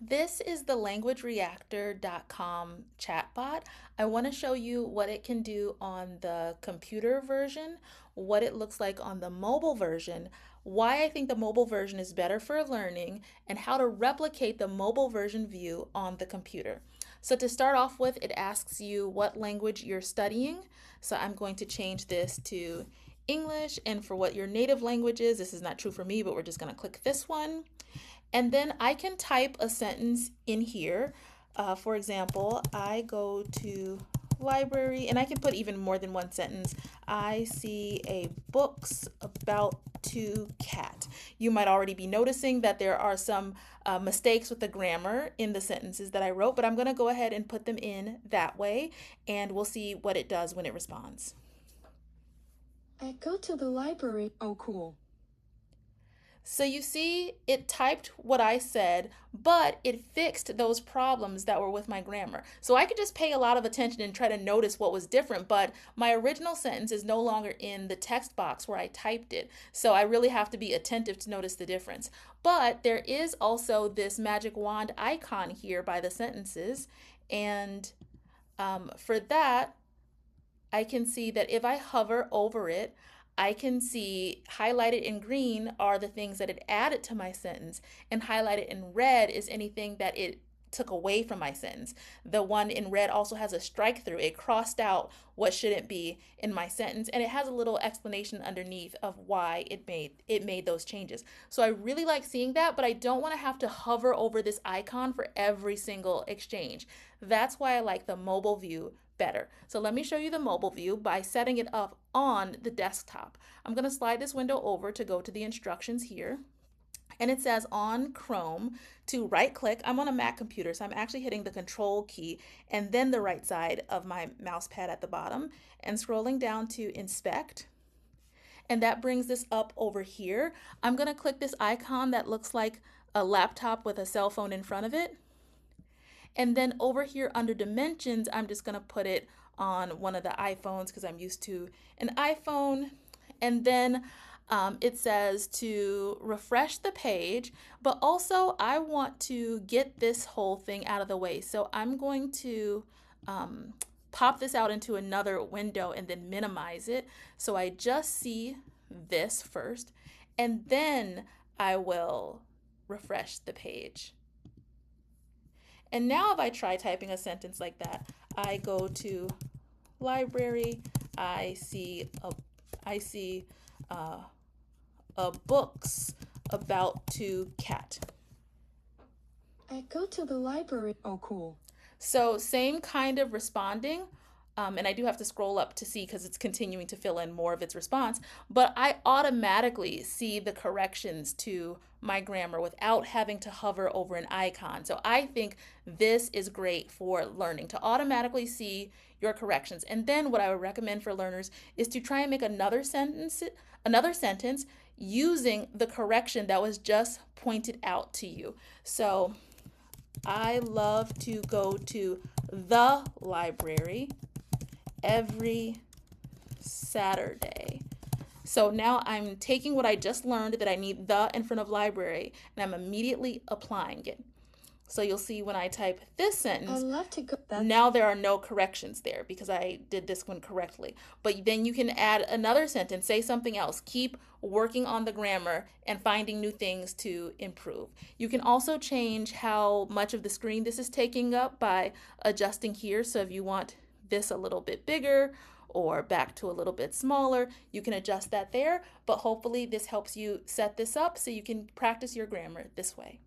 This is the languagereactor.com chatbot. I want to show you what it can do on the computer version, what it looks like on the mobile version, why I think the mobile version is better for learning, and how to replicate the mobile version view on the computer. So to start off with, it asks you what language you're studying. So I'm going to change this to English, and for what your native language is, this is not true for me, but we're just going to click this one. And then I can type a sentence in here. For example, I go to library, and I can put even more than one sentence. I see a books about to cat. You might already be noticing that there are some mistakes with the grammar in the sentences that I wrote, but I'm going to go ahead and put them in that way, and we'll see what it does when it responds. I go to the library. Oh, cool. So you see, it typed what I said, but it fixed those problems that were with my grammar. So I could just pay a lot of attention and try to notice what was different, but my original sentence is no longer in the text box where I typed it. So I really have to be attentive to notice the difference. But there is also this magic wand icon here by the sentences. And for that, I can see that if I hover over it, I can see highlighted in green are the things that it added to my sentence, and highlighted in red is anything that it took away from my sentence. The one in red also has a strike through. It crossed out what shouldn't be in my sentence, and it has a little explanation underneath of why it made those changes. So I really like seeing that, but I don't want to have to hover over this icon for every single exchange. That's why I like the mobile view better. So let me show you the mobile view by setting it up on the desktop. I'm going to slide this window over to go to the instructions here. And it says on Chrome to right click. I'm on a Mac computer, so I'm actually hitting the control key and then the right side of my mouse pad at the bottom and scrolling down to inspect. And that brings this up over here. I'm going to click this icon that looks like a laptop with a cell phone in front of it. And then over here under dimensions, I'm just going to put it on one of the iPhones because I'm used to an iPhone. And then it says to refresh the page, but also I want to get this whole thing out of the way. So I'm going to pop this out into another window and then minimize it. So I just see this first, and then I will refresh the page. And now if I try typing a sentence like that, I go to library, I see books about to cat. I go to the library. Oh, cool. So same kind of responding, and I do have to scroll up to see because it's continuing to fill in more of its response, but I automatically see the corrections to my grammar without having to hover over an icon. So I think this is great for learning, to automatically see your corrections. And then what I would recommend for learners is to try and make another sentence using the correction that was just pointed out to you. So I love to go to the library every Saturday. So now I'm taking what I just learned that I need the in front of library, and I'm immediately applying it. So you'll see when I type this sentence, I love to go. now there are no corrections there because I did this one correctly. But then you can add another sentence, say something else, keep working on the grammar and finding new things to improve. You can also change how much of the screen this is taking up by adjusting here. So if you want this a little bit bigger or back to a little bit smaller, you can adjust that there. But hopefully this helps you set this up so you can practice your grammar this way.